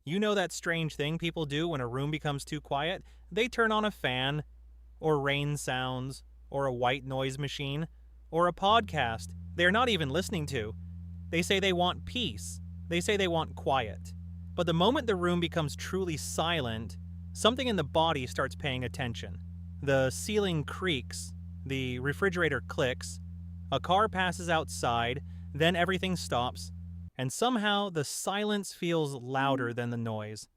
You know that strange thing people do when a room becomes too quiet? They turn on a fan, or rain sounds, or a white noise machine, or a podcast they're not even listening to. They say they want peace. They say they want quiet. But the moment the room becomes truly silent, something in the body starts paying attention. The ceiling creaks, the refrigerator clicks, a car passes outside, then everything stops, and somehow the silence feels louder than the noise.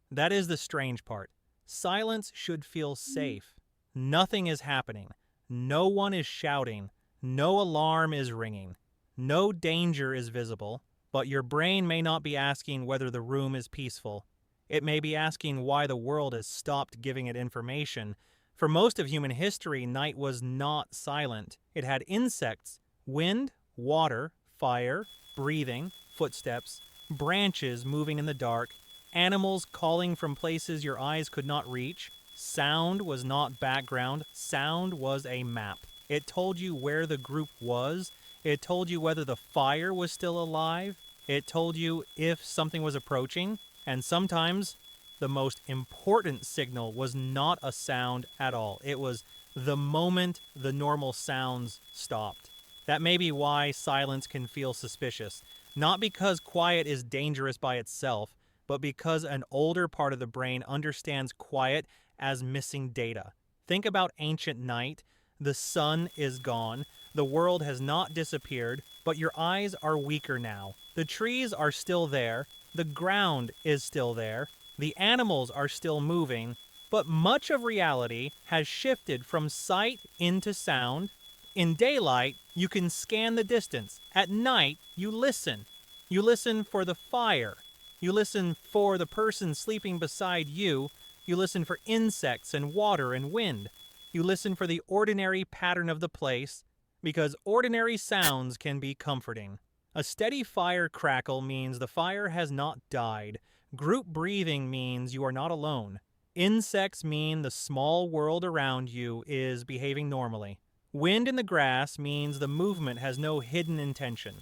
That is the strange part. Silence should feel safe. Nothing is happening. No one is shouting. No alarm is ringing. No danger is visible, but your brain may not be asking whether the room is peaceful. It may be asking why the world has stopped giving it information. For most of human history, night was not silent. It had insects, wind, water, fire, breathing, footsteps, branches moving in the dark, animals calling from places your eyes could not reach. Sound was not background. Sound was a map. It told you where the group was. It told you whether the fire was still alive. It told you if something was approaching. And sometimes the most important signal was not a sound at all. It was the moment the normal sounds stopped. That may be why silence can feel suspicious. Not because quiet is dangerous by itself, but because an older part of the brain understands quiet as missing data. Think about ancient night. The sun is gone. The world has not disappeared, but your eyes are weaker now. The trees are still there. The ground is still there. The animals are still moving, but much of reality has shifted from sight into sound. In daylight, you can scan the distance. At night, you listen. You listen for the fire. You listen for the person sleeping beside you. You listen for insects and water and wind. You listen for the ordinary pattern of the place, because ordinary sounds can be comforting. A steady fire crackle means the fire has not died. Group breathing means you are not alone. Insects mean the small world around you is behaving normally. Wind in the grass means the movement has no hidden intention.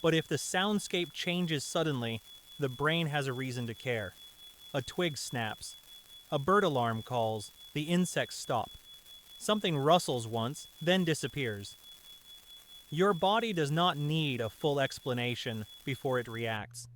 But if the soundscape changes suddenly, the brain has a reason to care. A twig snaps. A bird alarm calls. The insects stop. Something rustles once, then disappears. Your body does not need a full explanation before it reacts.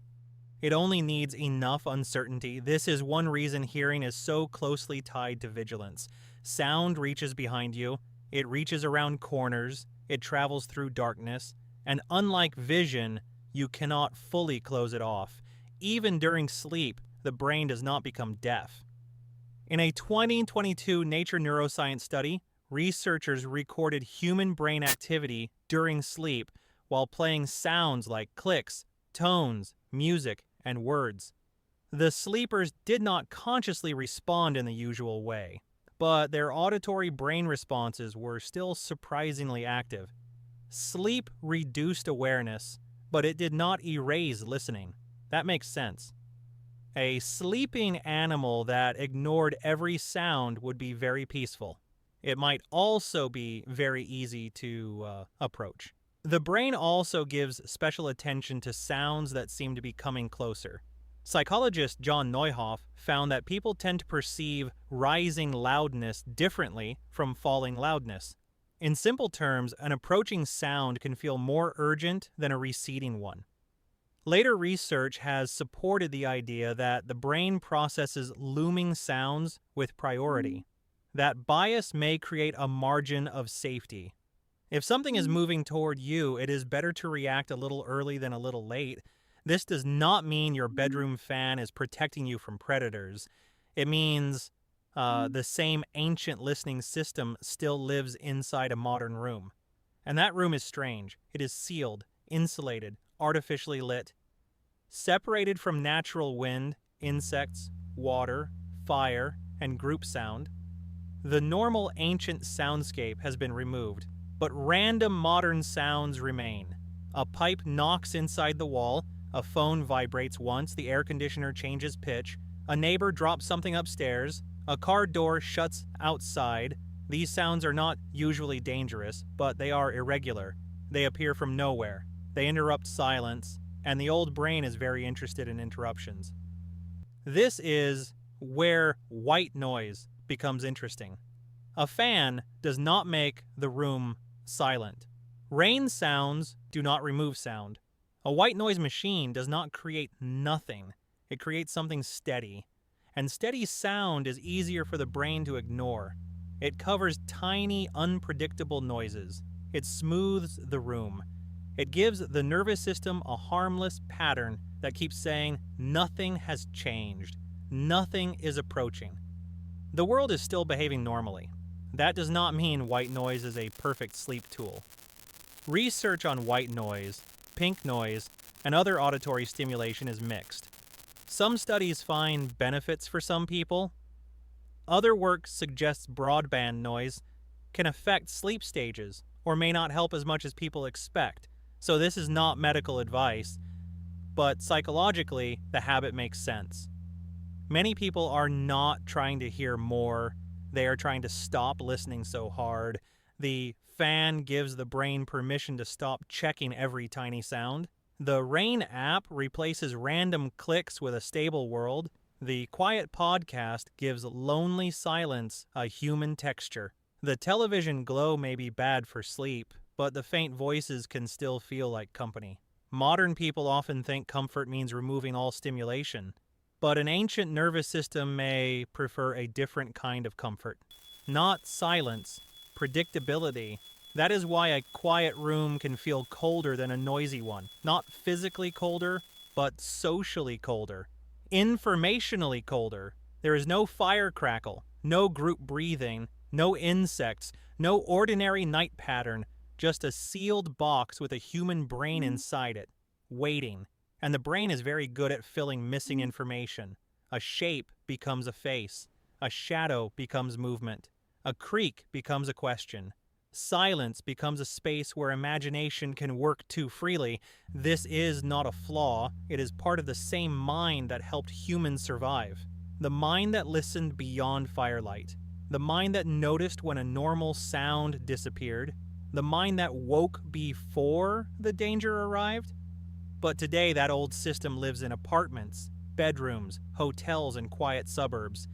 It only needs enough uncertainty. This is one reason hearing is so closely tied to vigilance. Sound reaches behind you. It reaches around corners. It travels through darkness. And unlike vision, you cannot fully close it off. Even during sleep, the brain does not become deaf. In a 2022 Nature Neuroscience study, researchers recorded human brain activity during sleep while playing sounds like clicks, tones, music, and words. The sleepers did not consciously respond in the usual way, but their auditory brain responses were still surprisingly active. Sleep reduced awareness, but it did not erase listening. That makes sense. A sleeping animal that ignored every sound would be very peaceful. It might also be very easy to approach. The brain also gives special attention to sounds that seem to be coming closer. Psychologist John Neuhoff found that people tend to perceive rising loudness differently from falling loudness. In simple terms, an approaching sound can feel more urgent than a receding one. Later research has supported the idea that the brain processes looming sounds with priority. That bias may create a margin of safety. If something is moving toward you, it is better to react a little early than a little late. This does not mean your bedroom fan is protecting you from predators. It means the same ancient listening system still lives inside a modern room. And that room is strange. It is sealed, insulated, artificially lit, separated from natural wind, insects, water, fire, and group sound. The normal ancient soundscape has been removed, but random modern sounds remain. A pipe knocks inside the wall, a phone vibrates once, the air conditioner changes pitch, a neighbor drops something upstairs, a car door shuts outside. These sounds are not usually dangerous, but they are irregular. They appear from nowhere. They interrupt silence, and the old brain is very interested in interruptions. This is where white noise becomes interesting. A fan does not make the room silent. Rain sounds do not remove sound. A white noise machine does not create nothing. It creates something steady. And steady sound is easier for the brain to ignore. It covers tiny, unpredictable noises. It smooths the room. It gives the nervous system a harmless pattern that keeps saying, nothing has changed. Nothing is approaching. The world is still behaving normally. That does not mean white noise is a perfect sleep tool. Research on white noise, pink noise, and other auditory stimulation is mixed. Some studies find benefits for some people. Other work suggests broadband noise can affect sleep stages or may not help as much as people expect. So this is not medical advice, but psychologically, the habit makes sense. Many people are not trying to hear more. They are trying to stop listening so hard. The fan gives the brain permission to stop checking every tiny sound. The Rain app replaces random clicks with a stable world. The Quiet podcast gives lonely silence a human texture. The television glow may be bad for sleep, but the faint voices can still feel like company. Modern people often think comfort means removing all stimulation, but an ancient nervous system may prefer a different kind of comfort. Not silence, predictability. That is why a quiet room can feel colder than a noisy one. Not physically colder, but socially colder. Informationally colder. There is no fire crackle, no group breathing, no insects, no ordinary night pattern, just a sealed box with a human brain inside it, waiting. And the brain is very good at filling missing information. A shape becomes a face. A shadow becomes movement. A creak becomes a question. Silence becomes a space where imagination can work too freely. This is not a flaw. It is part of the same mind that helped humans survive. The mind that listened beyond firelight. The mind that noticed when a normal sound disappeared. The mind that woke before the danger arrived. But today that old system lives in apartments, bedrooms, hotels, and quiet suburbs.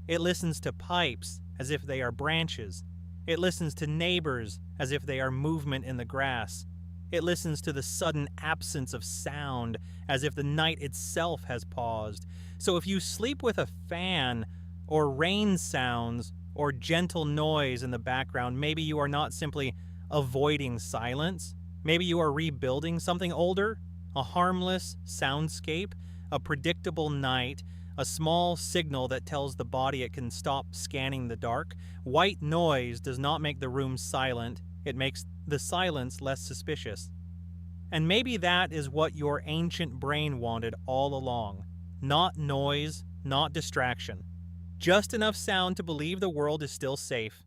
It listens to pipes as if they are branches. It listens to neighbors as if they are movement in the grass. It listens to the sudden absence of sound as if the night itself has paused. So if you sleep with a fan or rain sounds or gentle noise in the background, maybe you are not simply avoiding silence. Maybe you are rebuilding something older, a harmless soundscape, a predictable night, a small signal that tells the body it can stop scanning the dark. White noise does not make the room silent. It makes the silence less suspicious. And maybe that is what your ancient brain wanted all along. Not noise, not distraction. Just enough sound to believe the world is still safe.